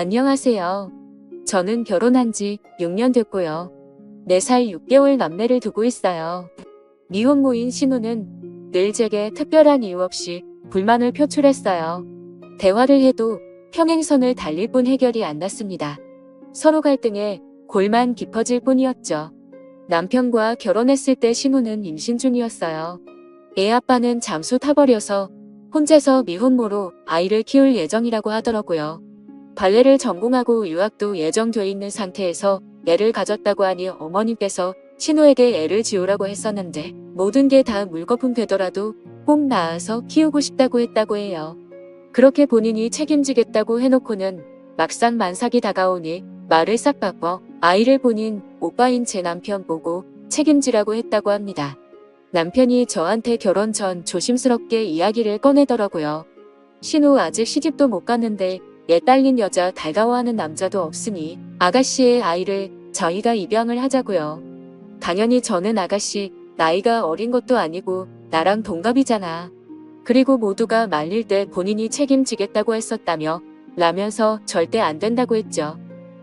안녕하세요. 저는 결혼한 지 6년 됐고요. 4살 6개월 남매를 두고 있어요. 미혼모인 신우는 늘 제게 특별한 이유 없이 불만을 표출했어요. 대화를 해도 평행선을 달릴 뿐 해결이 안 났습니다. 서로 갈등에 골만 깊어질 뿐이었죠. 남편과 결혼했을 때 신우는 임신 중이었어요. 애 아빠는 잠수 타버려서 혼자서 미혼모로 아이를 키울 예정이라고 하더라고요. 발레를 전공하고 유학도 예정돼 있는 상태에서 애를 가졌다고 하니 어머님께서 신우에게 애를 지우라고 했었는데 모든 게 다 물거품 되더라도 꼭 낳아서 키우고 싶다고 했다고 해요. 그렇게 본인이 책임지겠다고 해놓고는 막상 만삭이 다가오니 말을 싹 바꿔 아이를 본인 오빠인 제 남편 보고 책임지라고 했다고 합니다. 남편이 저한테 결혼 전 조심스럽게 이야기를 꺼내더라고요. 신우 아직 시집도 못 갔는데 애 딸린 여자 달가워하는 남자도 없으니 아가씨의 아이를 저희가 입양을 하자고요. 당연히 저는 아가씨 나이가 어린 것도 아니고 나랑 동갑이잖아. 그리고 모두가 말릴 때 본인이 책임지겠다고 했었다며 라면서 절대 안 된다고 했죠.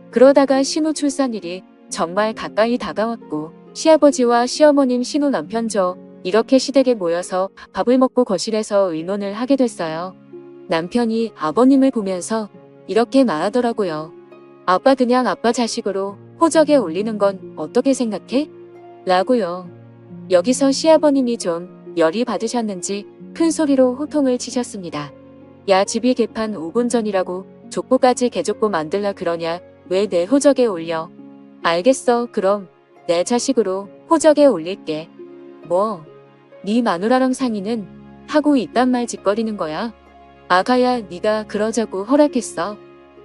그러다가 신우 출산일이 정말 가까이 다가왔고 시아버지와 시어머님 신우 남편 저 이렇게 시댁에 모여서 밥을 먹고 거실에서 의논을 하게 됐어요. 남편이 아버님을 보면서 이렇게 말하더라고요. 아빠 그냥 아빠 자식으로 호적에 올리는 건 어떻게 생각해? 라고요. 여기서 시아버님이 좀 열이 받으셨는지 큰 소리로 호통을 치셨습니다. 야 집이 개판 5분 전이라고 족보까지 개족보 만들라 그러냐 왜 내 호적에 올려? 알겠어 그럼 내 자식으로 호적에 올릴게. 뭐? 네 마누라랑 상의는 하고 이딴 말 짓거리는 거야? 아가야 네가 그러자고 허락했어.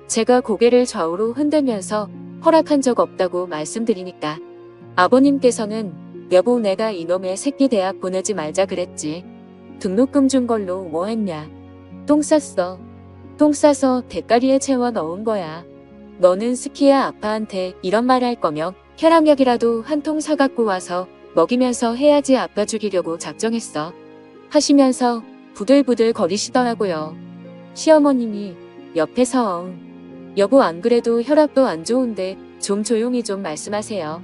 제가 고개를 좌우로 흔들면서 허락한 적 없다고 말씀드리니까 아버님께서는 여보 내가 이놈의 새끼 대학 보내지 말자 그랬지. 등록금 준 걸로 뭐 했냐. 똥 쌌어. 똥 싸서 대가리에 채워 넣은 거야. 너는 스키야 아빠한테 이런 말 할 거면 혈압약이라도 한 통 사갖고 와서 먹이면서 해야지 아빠 죽이려고 작정했어. 하시면서 부들부들 거리시더라고요. 시어머님이 옆에서 여보 안 그래도 혈압도 안 좋은데 좀 조용히 좀 말씀하세요.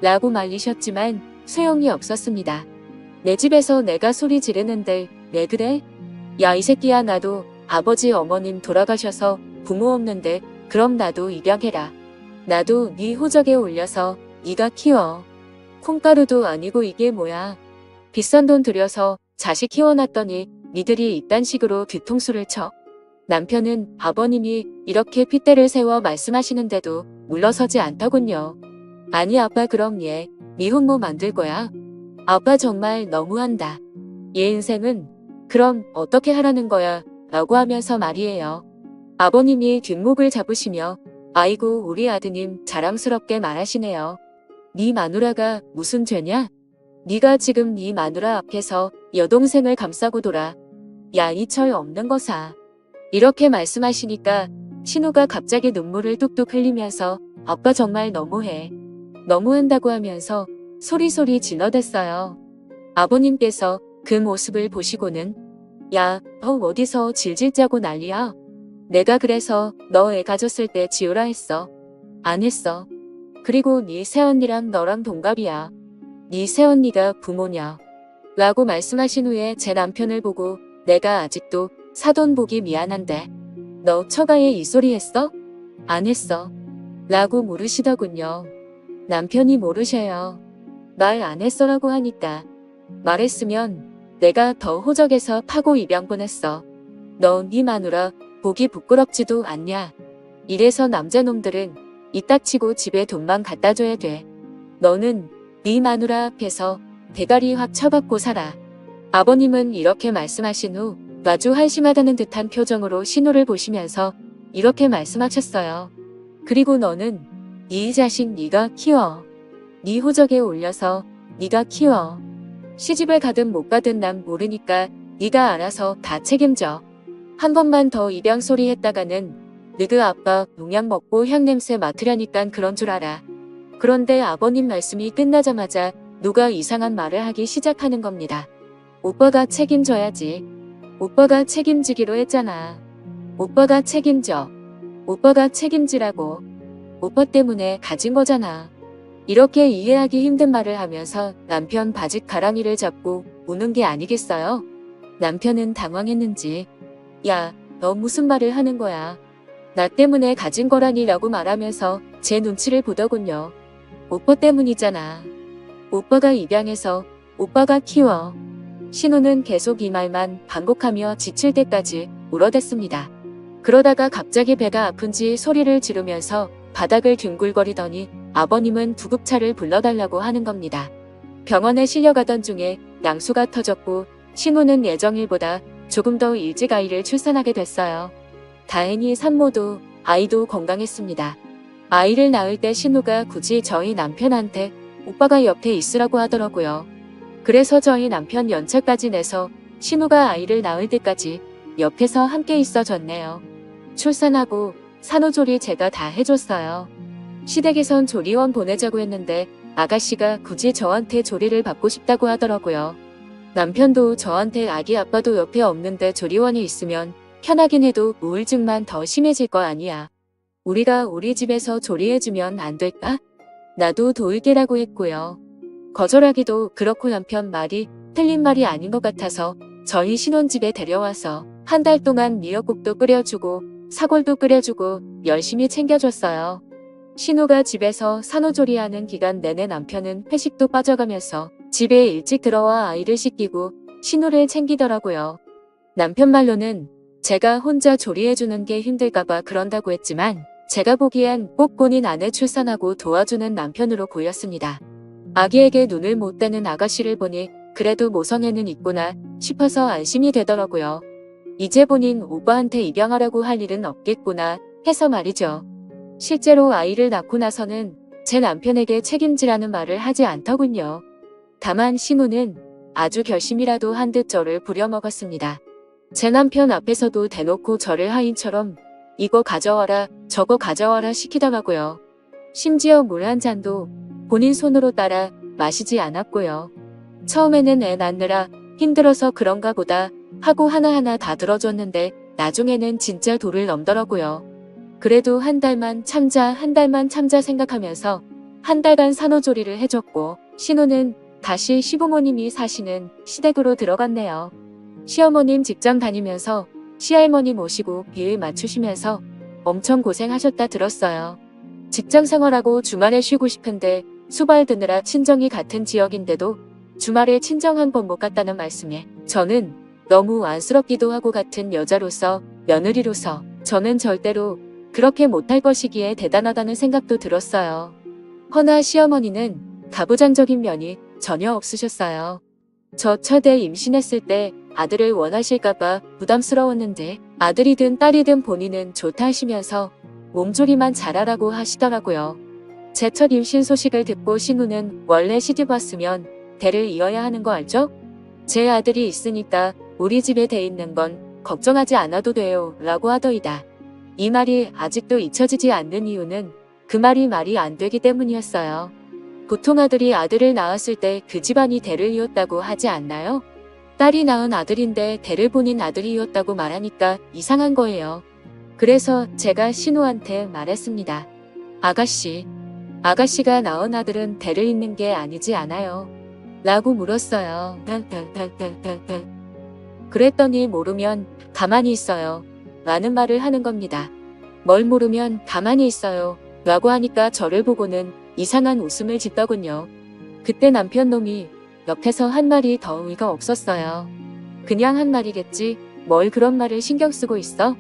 라고 말리셨지만 소용이 없었습니다. 내 집에서 내가 소리 지르는데 왜 그래? 야 이 새끼야 나도 아버지 어머님 돌아가셔서 부모 없는데 그럼 나도 입양해라. 나도 네 호적에 올려서 네가 키워. 콩가루도 아니고 이게 뭐야. 비싼 돈 들여서 자식 키워놨더니 니들이 이딴 식으로 뒤통수를 쳐. 남편은 아버님이 이렇게 핏대를 세워 말씀하시는데도 물러서지 않더군요. 아니 아빠 그럼 얘 미혼모 만들 거야? 아빠 정말 너무한다. 얘 인생은 그럼 어떻게 하라는 거야? 라고 하면서 말이에요. 아버님이 뒷목을 잡으시며 아이고 우리 아드님 자랑스럽게 말하시네요. 네 마누라가 무슨 죄냐? 네가 지금 네 마누라 앞에서 여동생을 감싸고 돌아. 야 이 철 없는 거사. 이렇게 말씀하시니까 신우가 갑자기 눈물을 뚝뚝 흘리면서 아빠 정말 너무해. 너무한다고 하면서 소리소리 질러댔어요. 아버님께서 그 모습을 보시고는 야, 너 어디서 질질 짜고 난리야? 내가 그래서 너 애 가졌을 때 지우라 했어. 안 했어. 그리고 네 새언니랑 너랑 동갑이야. 네 새언니가 부모냐. 라고 말씀하신 후에 제 남편을 보고 내가 아직도 사돈 보기 미안한데 너 처가에 이 소리 했어? 안 했어. 라고 물으시더군요. 남편이 모르셔요. 말 안 했어라고 하니까 말했으면 내가 더 호적에서 파고 입양 보냈어. 너 네 마누라 보기 부끄럽지도 않냐. 이래서 남자놈들은 이따치고 집에 돈만 갖다 줘야 돼. 너는 네 마누라 앞에서 대가리 확 쳐박고 살아. 아버님은 이렇게 말씀하신 후 마주 한심하다는 듯한 표정으로 신우를 보시면서 이렇게 말씀하셨어요. 그리고 너는 네 자식 네가 키워. 네 호적에 올려서 네가 키워. 시집을 가든 못 가든 난 모르니까 네가 알아서 다 책임져. 한 번만 더 입양 소리 했다가는 너희 아빠 농약 먹고 향냄새 맡으려니깐 그런 줄 알아. 그런데 아버님 말씀이 끝나자마자 누가 이상한 말을 하기 시작하는 겁니다. 오빠가 책임져야지. 오빠가 책임지기로 했잖아. 오빠가 책임져. 오빠가 책임지라고. 오빠 때문에 가진 거잖아. 이렇게 이해하기 힘든 말을 하면서 남편 바지 가랑이를 잡고 우는 게 아니겠어요? 남편은 당황했는지 야, 너 무슨 말을 하는 거야? 나 때문에 가진 거라니라고 말하면서 제 눈치를 보더군요. 오빠 때문이잖아. 오빠가 입양해서 오빠가 키워. 신우는 계속 이 말만 반복하며 지칠 때까지 울어댔습니다. 그러다가 갑자기 배가 아픈지 소리를 지르면서 바닥을 뒹굴거리더니 아버님은 구급차를 불러달라고 하는 겁니다. 병원에 실려가던 중에 양수가 터졌고 신우는 예정일보다 조금 더 일찍 아이를 출산하게 됐어요. 다행히 산모도 아이도 건강했습니다. 아이를 낳을 때 신우가 굳이 저희 남편한테 오빠가 옆에 있으라고 하더라고요. 그래서 저희 남편 연차까지 내서 신우가 아이를 낳을 때까지 옆에서 함께 있어줬네요. 출산하고 산후조리 제가 다 해줬어요. 시댁에선 조리원 보내자고 했는데 아가씨가 굳이 저한테 조리를 받고 싶다고 하더라고요. 남편도 저한테 아기 아빠도 옆에 없는데 조리원이 있으면 편하긴 해도 우울증만 더 심해질 거 아니야. 우리가 우리 집에서 조리해주면 안 될까? 나도 도울게라고 했고요. 거절하기도 그렇고 남편 말이 틀린 말이 아닌 것 같아서 저희 신혼집에 데려와서 한 달 동안 미역국도 끓여주고 사골도 끓여주고 열심히 챙겨줬어요. 신우가 집에서 산후조리하는 기간 내내 남편은 회식도 빠져가면서 집에 일찍 들어와 아이를 씻기고 신우를 챙기더라고요. 남편 말로는 제가 혼자 조리해주는 게 힘들까봐 그런다고 했지만 제가 보기엔 꼭 본인 아내 출산하고 도와주는 남편으로 보였습니다. 아기에게 눈을 못 떼는 아가씨를 보니 그래도 모성애는 있구나 싶어서 안심이 되더라고요. 이제 본인 오빠한테 입양하라고 할 일은 없겠구나 해서 말이죠. 실제로 아이를 낳고 나서는 제 남편에게 책임지라는 말을 하지 않더군요. 다만 신우는 아주 결심이라도 한 듯 저를 부려먹었습니다. 제 남편 앞에서도 대놓고 저를 하인처럼 이거 가져와라 저거 가져와라 시키더라고요. 심지어 물 한 잔도 본인 손으로 따라 마시지 않았고요. 처음에는 애 낳느라 힘들어서 그런가 보다 하고 하나하나 다 들어줬는데 나중에는 진짜 도를 넘더라고요. 그래도 한 달만 참자 생각하면서 한 달간 산후조리를 해줬고 신우는 다시 시부모님이 사시는 시댁으로 들어갔네요. 시어머님 직장 다니면서 시할머니 모시고 비일 맞추시면서 엄청 고생하셨다 들었어요. 직장 생활하고 주말에 쉬고 싶은데 수발 드느라 친정이 같은 지역인데도 주말에 친정 한 번 못 갔다는 말씀에 저는 너무 안쓰럽기도 하고 같은 여자로서 며느리로서 저는 절대로 그렇게 못할 것이기에 대단하다는 생각도 들었어요. 허나 시어머니는 가부장적인 면이 전혀 없으셨어요. 저 첫애 임신했을 때 아들을 원하실까봐 부담스러웠는데 아들이든 딸이든 본인은 좋다 하시면서 몸조리만 잘하라고 하시더라고요. 제 첫 임신 소식을 듣고 신우는 원래 시집 왔으면 대를 이어야 하는 거 알죠? 제 아들이 있으니까 우리 집에 돼 있는 건 걱정하지 않아도 돼요 라고 하더이다. 이 말이 아직도 잊혀지지 않는 이유는 그 말이 안 되기 때문이었어요. 보통 아들이 아들을 낳았을 때 그 집안이 대를 이었다고 하지 않나요? 딸이 낳은 아들인데 대를 본인 아들이 이었다고 말하니까 이상한 거예요. 그래서 제가 신우한테 말했습니다. 아가씨가 낳은 아들은 대를 잇는 게 아니지 않아요? 라고 물었어요. 그랬더니 모르면 가만히 있어요. 라는 말을 하는 겁니다. 뭘 모르면 가만히 있어요. 라고 하니까 저를 보고는 이상한 웃음을 짓더군요. 그때 남편 놈이 옆에서 한 말이 더 의의가 없었어요. 그냥 한 말이겠지. 뭘 그런 말을 신경 쓰고 있어?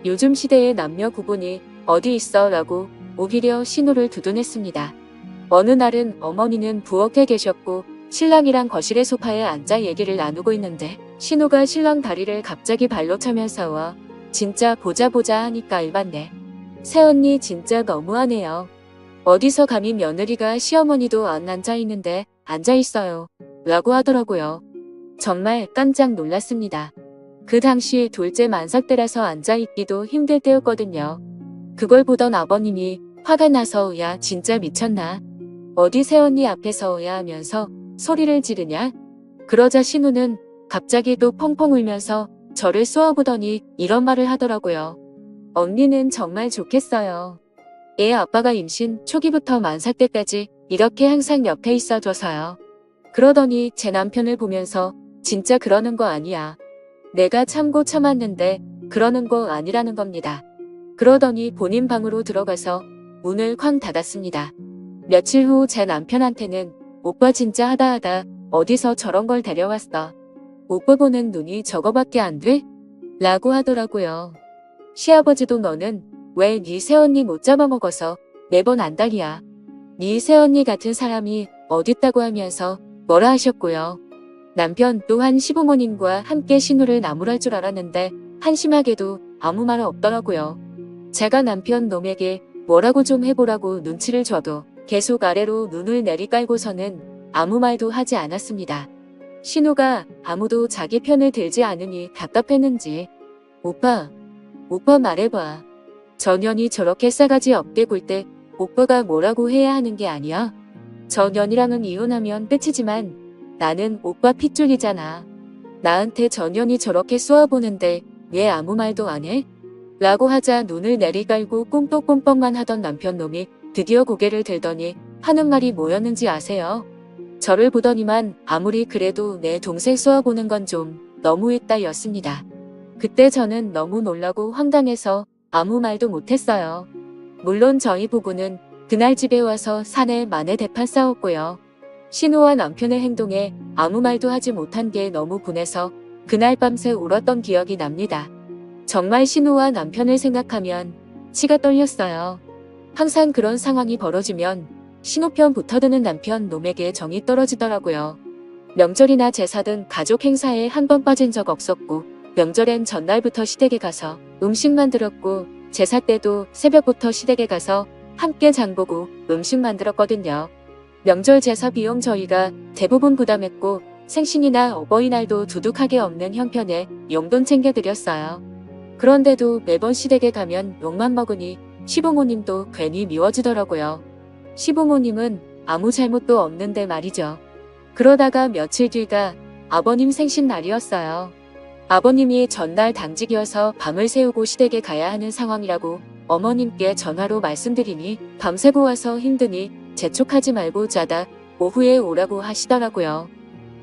요즘 시대의 남녀 구분이 어디 있어? 라고 오히려 신우를 두둔했습니다. 어느 날은 어머니는 부엌에 계셨고 신랑이랑 거실의 소파에 앉아 얘기를 나누고 있는데 신우가 신랑 다리를 갑자기 발로 차면서 와 진짜 보자 하니까 알봤네. 새언니 진짜 너무하네요. 어디서 감히 며느리가 시어머니도 안 앉아있는데 앉아있어요. 라고 하더라고요. 정말 깜짝 놀랐습니다. 그 당시 둘째 만삭 때라서 앉아있기도 힘들 때였거든요. 그걸 보던 아버님이 화가 나서 야 진짜 미쳤나? 어디 새언니 앞에서 야 하면서 소리를 지르냐? 그러자 신우는 갑자기 또 펑펑 울면서 저를 쏘아보더니 이런 말을 하더라고요. 언니는 정말 좋겠어요. 애 아빠가 임신 초기부터 만삭 때까지 이렇게 항상 옆에 있어줘서요. 그러더니 제 남편을 보면서 진짜 그러는 거 아니야. 내가 참고 참았는데 그러는 거 아니라는 겁니다. 그러더니 본인 방으로 들어가서 문을 쾅 닫았습니다. 며칠 후 제 남편한테는 오빠 진짜 하다하다 어디서 저런 걸 데려왔어. 오빠 보는 눈이 저거밖에 안 돼? 라고 하더라고요. 시아버지도 너는 왜 네 새언니 못 잡아먹어서 매번 안달이야. 네 새언니 같은 사람이 어딨다고 하면서 뭐라 하셨고요. 남편 또한 시부모님과 함께 신우를 나무랄 줄 알았는데 한심하게도 아무 말 없더라고요. 제가 남편 놈에게 뭐라고 좀 해보라고 눈치를 줘도 계속 아래로 눈을 내리깔고서는 아무 말도 하지 않았습니다. 신우가 아무도 자기 편을 들지 않으니 답답했는지 오빠 말해봐. 전현이 저렇게 싸가지 없게 굴 때 오빠가 뭐라고 해야 하는 게 아니야? 전현이랑은 이혼하면 끝이지만 나는 오빠 핏줄이잖아. 나한테 전현이 저렇게 쏘아보는데 왜 아무 말도 안 해? 라고 하자 눈을 내리깔고 꼼뻑꼼뻑만 하던 남편놈이 드디어 고개를 들더니 하는 말이 뭐였는지 아세요? 저를 보더니만 아무리 그래도 내 동생 쏘아보는 건 좀 너무했다 였습니다. 그때 저는 너무 놀라고 황당해서 아무 말도 못했어요. 물론 저희 부부는 그날 집에 와서 사내 만에 대판 싸웠고요. 신우와 남편의 행동에 아무 말도 하지 못한 게 너무 분해서 그날 밤새 울었던 기억이 납니다. 정말 신우와 남편을 생각하면 치가 떨렸어요. 항상 그런 상황이 벌어지면 신우 편 붙어드는 남편 놈에게 정이 떨어지더라고요. 명절이나 제사 등 가족 행사에 한 번 빠진 적 없었고 명절엔 전날부터 시댁에 가서 음식 만들었고 제사 때도 새벽부터 시댁에 가서 함께 장보고 음식 만들었거든요. 명절 제사 비용 저희가 대부분 부담했고 생신이나 어버이날도 두둑하게 없는 형편에 용돈 챙겨드렸어요. 그런데도 매번 시댁에 가면 욕만 먹으니 시부모님도 괜히 미워지더라고요. 시부모님은 아무 잘못도 없는데 말이죠. 그러다가 며칠 뒤가 아버님 생신날이었어요. 아버님이 전날 당직이어서 밤을 새우고 시댁에 가야 하는 상황이라고 어머님께 전화로 말씀드리니 밤새고 와서 힘드니 재촉하지 말고 자다 오후에 오라고 하시더라고요.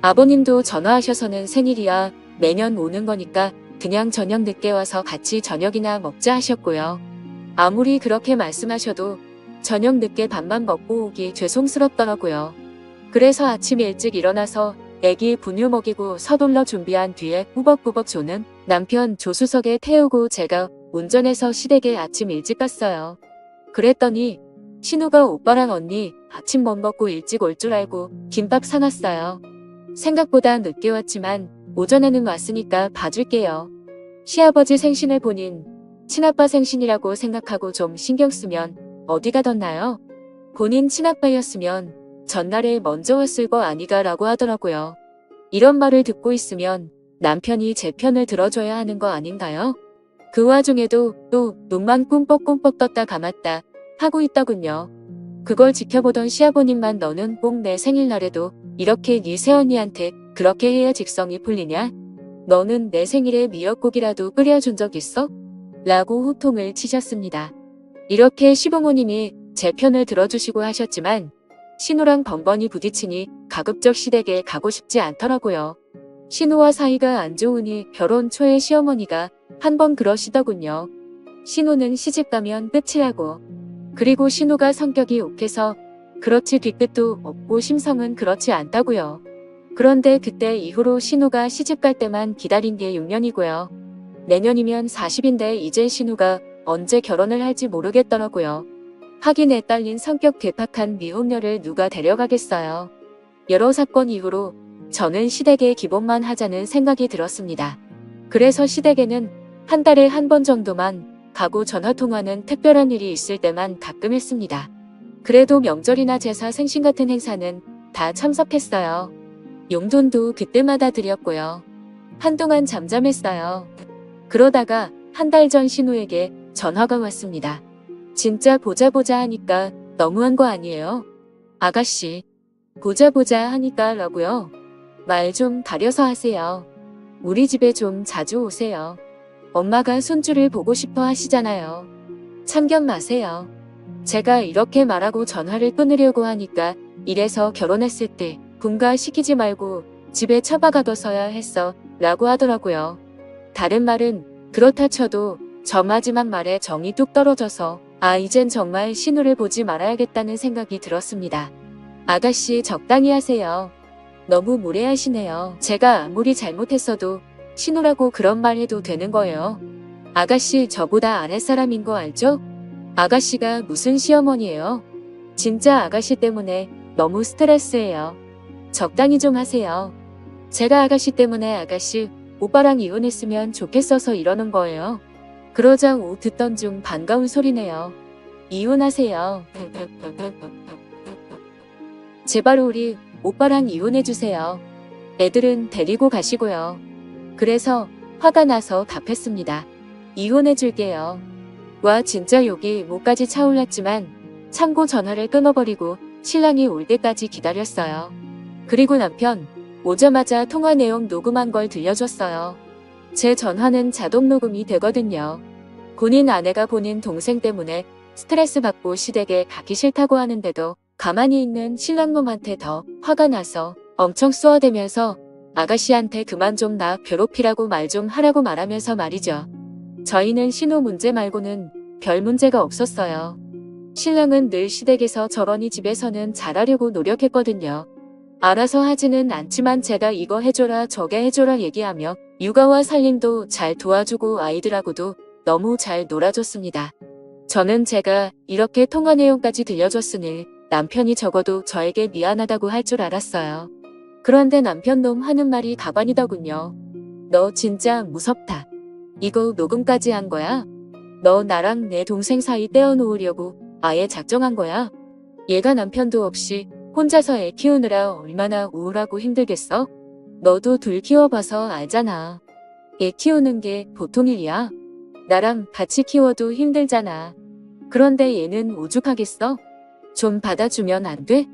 아버님도 전화하셔서는 생일이야 매년 오는 거니까 그냥 저녁 늦게 와서 같이 저녁이나 먹자 하셨고요. 아무리 그렇게 말씀하셔도 저녁 늦게 밥만 먹고 오기 죄송스럽더라고요. 그래서 아침 일찍 일어나서 애기 분유 먹이고 서둘러 준비한 뒤에 꾸벅꾸벅 조는 남편 조수석에 태우고 제가 운전해서 시댁에 아침 일찍 갔어요. 그랬더니 신우가 오빠랑 언니 아침 못 먹고 일찍 올 줄 알고 김밥 사놨어요. 생각보다 늦게 왔지만 오전에는 왔으니까 봐줄게요. 시아버지 생신을 본인 친아빠 생신이라고 생각하고 좀 신경 쓰면 어디 가뒀나요? 본인 친아빠였으면 전날에 먼저 왔을 거 아니가 라고 하더라고요. 이런 말을 듣고 있으면 남편이 제 편을 들어줘야 하는 거 아닌가요? 그 와중에도 또 눈만 꿈뻑꿈뻑 떴다 감았다 하고 있더군요. 그걸 지켜보던 시아버님만 너는 꼭 내 생일날에도 이렇게 네 새언니한테 그렇게 해야 직성이 풀리냐? 너는 내 생일에 미역국이라도 끓여준 적 있어? 라고 호통을 치셨습니다. 이렇게 시부모님이 제 편을 들어주시고 하셨지만 신우랑 번번이 부딪히니 가급적 시댁에 가고 싶지 않더라고요. 신우와 사이가 안 좋으니 결혼 초에 시어머니가 한 번 그러시더군요. 신우는 시집가면 끝이라고. 그리고 신우가 성격이 욱해서 그렇지 뒤끝도 없고 심성은 그렇지 않다고요. 그런데 그때 이후로 신우가 시집갈 때만 기다린 게 6년이고요. 내년이면 40인데 이제 신우가 언제 결혼을 할지 모르겠더라고요. 하긴 애 딸린 성격 괴팍한 미혼녀를 누가 데려가겠어요. 여러 사건 이후로 저는 시댁에 기본만 하자는 생각이 들었습니다. 그래서 시댁에는 한 달에 한 번 정도만 가고 전화통화는 특별한 일이 있을 때만 가끔 했습니다. 그래도 명절이나 제사 생신 같은 행사는 다 참석했어요. 용돈도 그때마다 드렸고요. 한동안 잠잠했어요. 그러다가 한 달 전 신우에게 전화가 왔습니다. 진짜 보자 하니까 너무한 거 아니에요? 아가씨, 보자 하니까 라고요? 말 좀 가려서 하세요. 우리 집에 좀 자주 오세요. 엄마가 손주를 보고 싶어 하시잖아요. 참견 마세요. 제가 이렇게 말하고 전화를 끊으려고 하니까 이래서 결혼했을 때 분가시키지 말고 집에 처박아둬서야 했어 라고 하더라고요. 다른 말은 그렇다 쳐도 저 마지막 말에 정이 뚝 떨어져서 이젠 정말 신우를 보지 말아야겠다는 생각이 들었습니다. 아가씨 적당히 하세요. 너무 무례하시네요. 제가 아무리 잘못했어도 신우라고 그런 말 해도 되는 거예요. 아가씨 저보다 아랫사람인 거 알죠? 아가씨가 무슨 시어머니예요? 진짜 아가씨 때문에 너무 스트레스예요. 적당히 좀 하세요. 제가 아가씨 때문에 아가씨 오빠랑 이혼했으면 좋겠어서 이러는 거예요. 그러자 듣던 중 반가운 소리네요. 이혼하세요. 제발 우리 오빠랑 이혼해주세요. 애들은 데리고 가시고요. 그래서 화가 나서 답했습니다. 이혼해줄게요. 와 진짜 욕이 목까지 차올랐지만 참고 전화를 끊어버리고 신랑이 올 때까지 기다렸어요. 그리고 남편 오자마자 통화 내용 녹음한 걸 들려줬어요. 제 전화는 자동 녹음이 되거든요. 본인 아내가 본인 동생 때문에 스트레스 받고 시댁에 가기 싫다고 하는데도 가만히 있는 신랑놈한테 더 화가 나서 엄청 쏘아대면서 아가씨한테 그만 좀 나 괴롭히라고 말 좀 하라고 말하면서 말이죠. 저희는 신우 문제 말고는 별 문제가 없었어요. 신랑은 늘 시댁에서 저러니 집에서는 잘하려고 노력했거든요. 알아서 하지는 않지만 제가 이거 해줘라 저게 해줘라 얘기하며 육아와 살림도 잘 도와주고 아이들하고도 너무 잘 놀아줬습니다. 저는 제가 이렇게 통화 내용까지 들려줬으니 남편이 적어도 저에게 미안하다고 할 줄 알았어요. 그런데 남편 놈 하는 말이 가관이더군요. 너 진짜 무섭다. 이거 녹음까지 한 거야? 너 나랑 내 동생 사이 떼어놓으려고 아예 작정한 거야? 얘가 남편도 없이 혼자서 애 키우느라 얼마나 우울하고 힘들겠어? 너도 둘 키워봐서 알잖아. 애 키우는 게 보통 일이야? 나랑 같이 키워도 힘들잖아. 그런데 얘는 오죽하겠어? 좀 받아주면 안 돼?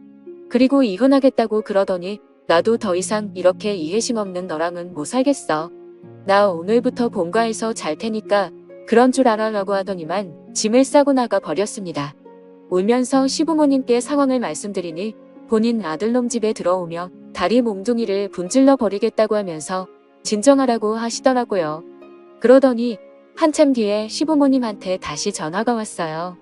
그리고 이혼하겠다고 그러더니 나도 더 이상 이렇게 이해심 없는 너랑은 못 살겠어. 나 오늘부터 본가에서 잘 테니까 그런 줄 알아라고 하더니만 짐을 싸고 나가 버렸습니다. 울면서 시부모님께 상황을 말씀드리니 본인 아들놈 집에 들어오며 다리 몽둥이를 분질러 버리겠다고 하면서 진정하라고 하시더라고요. 그러더니 한참 뒤에 시부모님한테 다시 전화가 왔어요.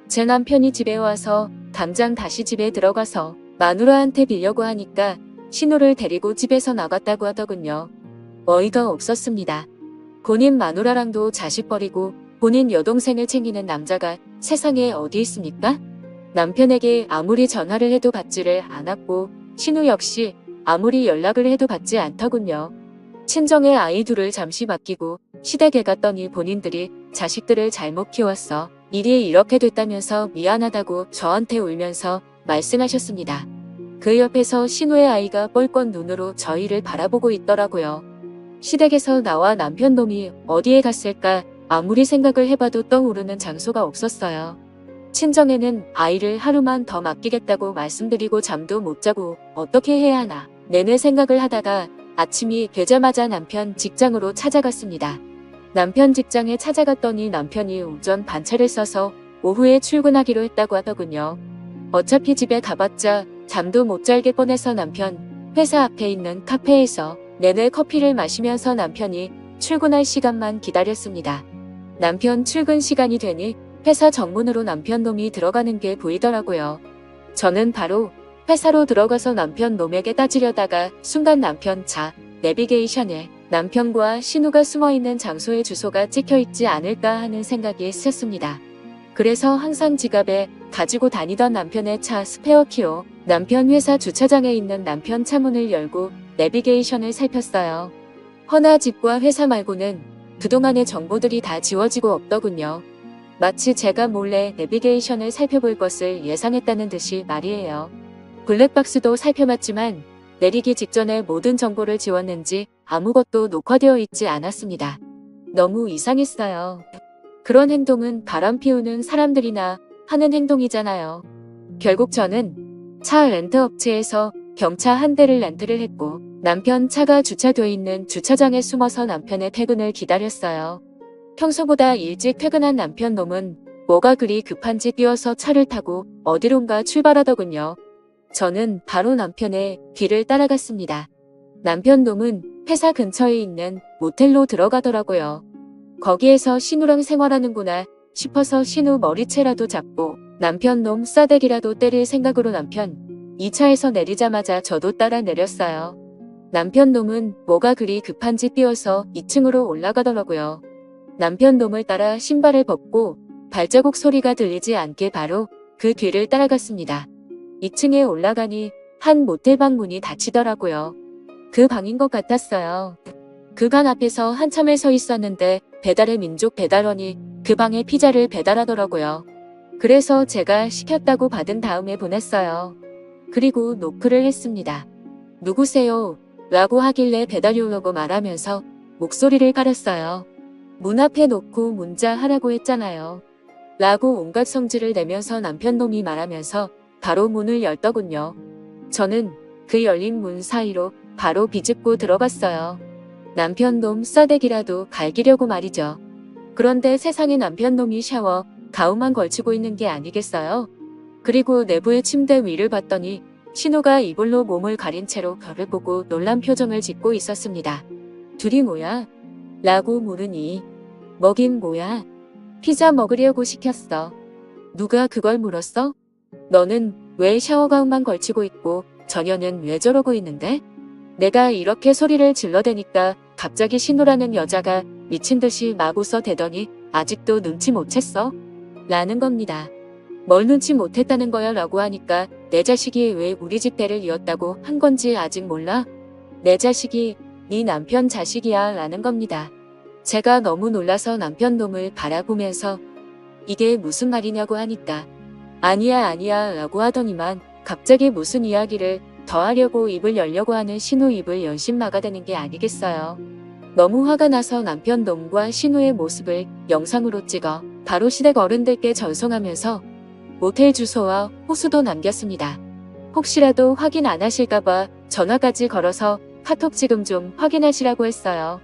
제 남편이 집에 와서 당장 다시 집에 들어가서 마누라한테 빌려고 하니까 신우를 데리고 집에서 나갔다고 하더군요. 어이가 없었습니다. 본인 마누라랑도 자식 버리고 본인 여동생을 챙기는 남자가 세상에 어디 있습니까? 남편에게 아무리 전화를 해도 받지를 않았고 신우 역시 아무리 연락을 해도 받지 않더군요. 친정에 아이 둘을 잠시 맡기고 시댁에 갔더니 본인들이 자식들을 잘못 키웠어. 일이 이렇게 됐다면서 미안하다고 저한테 울면서 말씀하셨습니다. 그 옆에서 신우의 아이가 뻘건 눈으로 저희를 바라보고 있더라고요. 시댁에서 나와 남편 놈이 어디에 갔을까 아무리 생각을 해봐도 떠오르는 장소가 없었어요. 친정에는 아이를 하루만 더 맡기겠다고 말씀드리고 잠도 못 자고 어떻게 해야 하나 내내 생각을 하다가 아침이 되자마자 남편 직장으로 찾아갔습니다. 남편 직장에 찾아갔더니 남편이 오전 반차를 써서 오후에 출근하기로 했다고 하더군요. 어차피 집에 가봤자 잠도 못 잘게 뻔해서 남편 회사 앞에 있는 카페에서 내내 커피를 마시면서 남편이 출근할 시간만 기다렸습니다. 남편 출근 시간이 되니 회사 정문으로 남편 놈이 들어가는 게 보이더라고요. 저는 바로 회사로 들어가서 남편 놈에게 따지려다가 순간 남편 차 내비게이션에 남편과 신우가 숨어있는 장소의 주소가 찍혀있지 않을까 하는 생각이 스쳤습니다. 그래서 항상 지갑에 가지고 다니던 남편의 차 스페어키로 남편 회사 주차장에 있는 남편 차 문을 열고 내비게이션을 살폈어요. 허나 집과 회사 말고는 그동안의 정보들이 다 지워지고 없더군요. 마치 제가 몰래 내비게이션을 살펴볼 것을 예상했다는 듯이 말이에요. 블랙박스도 살펴봤지만 내리기 직전에 모든 정보를 지웠는지 아무것도 녹화되어 있지 않았습니다. 너무 이상했어요. 그런 행동은 바람 피우는 사람들이나 하는 행동이잖아요. 결국 저는 차 렌트 업체에서 경차 한 대를 렌트를 했고 남편 차가 주차되어 있는 주차장에 숨어서 남편의 퇴근을 기다렸어요. 평소보다 일찍 퇴근한 남편 놈은 뭐가 그리 급한지 뛰어서 차를 타고 어디론가 출발하더군요. 저는 바로 남편의 뒤를 따라갔습니다. 남편 놈은 회사 근처에 있는 모텔로 들어가더라고요. 거기에서 신우랑 생활하는구나 싶어서 신우 머리채라도 잡고 남편 놈 싸대기라도 때릴 생각으로 남편 2차에서 내리자마자 저도 따라 내렸어요. 남편 놈은 뭐가 그리 급한지 뛰어서 2층으로 올라가더라고요. 남편 놈을 따라 신발을 벗고 발자국 소리가 들리지 않게 바로 그 뒤를 따라갔습니다. 2층에 올라가니 한 모텔방 문이 닫히더라고요. 그 방인 것 같았어요. 그 방 앞에서 한참을 서 있었는데 배달의 민족 배달원이 그 방에 피자를 배달하더라고요. 그래서 제가 시켰다고 받은 다음에 보냈어요. 그리고 노크를 했습니다. 누구세요? 라고 하길래 배달료라고 말하면서 목소리를 가렸어요. 문 앞에 놓고 문자 하라고 했잖아요. 라고 온갖 성질을 내면서 남편놈이 말하면서 바로 문을 열더군요. 저는 그 열린 문 사이로 바로 비집고 들어갔어요. 남편놈 싸대기라도 갈기려고 말이죠. 그런데 세상에 남편놈이 샤워 가운만 걸치고 있는 게 아니겠어요? 그리고 내부의 침대 위를 봤더니 신우가 이불로 몸을 가린 채로 저를 보고 놀란 표정을 짓고 있었습니다. 둘이 뭐야? 라고 물으니 먹인 뭐야? 피자 먹으려고 시켰어. 누가 그걸 물었어? 너는 왜 샤워가운만 걸치고 있고 저녀는 왜 저러고 있는데? 내가 이렇게 소리를 질러대니까 갑자기 신우라는 여자가 미친 듯이 막 웃어대더니 아직도 눈치 못 챘어? 라는 겁니다. 뭘 눈치 못했다는 거야 라고 하니까 내 자식이 왜 우리 집 대를 이었다고 한 건지 아직 몰라? 내 자식이 네 남편 자식이야 라는 겁니다. 제가 너무 놀라서 남편 놈을 바라보면서 이게 무슨 말이냐고 하니까 아니야 라고 하더니만 갑자기 무슨 이야기를 더 하려고 입을 열려고 하는 신우 입을 연신 막아대는 게 아니겠어요. 너무 화가 나서 남편 놈과 신우의 모습을 영상으로 찍어 바로 시댁 어른들께 전송하면서 모텔 주소와 호수도 남겼습니다. 혹시라도 확인 안 하실까봐 전화까지 걸어서 카톡 지금 좀 확인하시라고 했어요.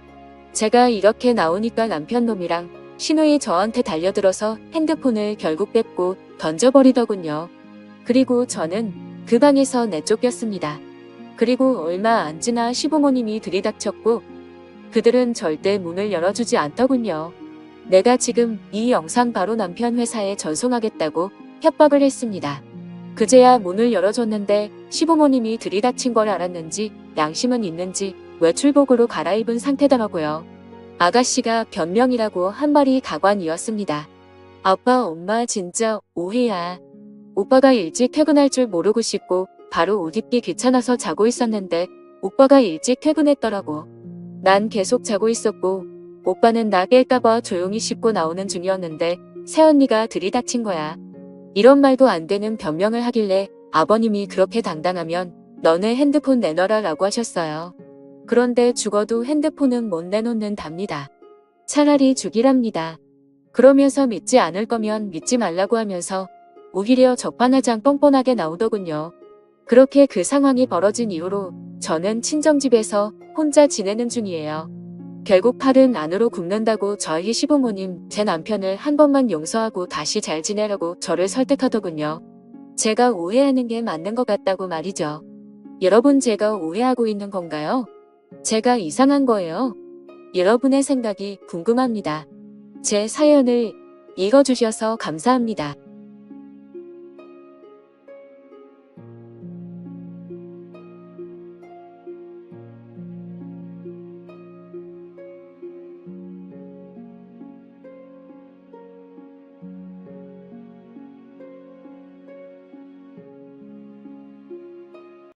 제가 이렇게 나오니까 남편 놈이랑 신우이 저한테 달려들어서 핸드폰을 결국 뺏고 던져버리더군요. 그리고 저는 그 방에서 내쫓겼습니다. 그리고 얼마 안 지나 시부모님이 들이닥쳤고 그들은 절대 문을 열어주지 않더군요. 내가 지금 이 영상 바로 남편 회사에 전송하겠다고 협박을 했습니다. 그제야 문을 열어줬는데 시부모님이 들이닥친 걸 알았는지 양심은 있는지 외출복으로 갈아입은 상태더라고요. 아가씨가 변명이라고 한 말이 가관이었습니다. 아빠 엄마 진짜 오해야. 오빠가 일찍 퇴근할 줄 모르고 씻고 바로 옷 입기 귀찮아서 자고 있었는데 오빠가 일찍 퇴근했더라고. 난 계속 자고 있었고 오빠는 나 깰까봐 조용히 씻고 나오는 중이었는데 새언니가 들이닥친 거야. 이런 말도 안 되는 변명을 하길래 아버님이 그렇게 당당하면 너네 핸드폰 내놔라 라고 하셨어요. 그런데 죽어도 핸드폰은 못 내놓는답니다. 차라리 죽이랍니다. 그러면서 믿지 않을 거면 믿지 말라고 하면서 오히려 적반하장 뻔뻔하게 나오더군요. 그렇게 그 상황이 벌어진 이후로 저는 친정집에서 혼자 지내는 중이에요. 결국 팔은 안으로 굽는다고 저희 시부모님 제 남편을 한 번만 용서하고 다시 잘 지내라고 저를 설득하더군요. 제가 오해하는 게 맞는 것 같다고 말이죠. 여러분 제가 오해하고 있는 건가요? 제가 이상한 거예요? 여러분의 생각이 궁금합니다. 제 사연을 읽어주셔서 감사합니다.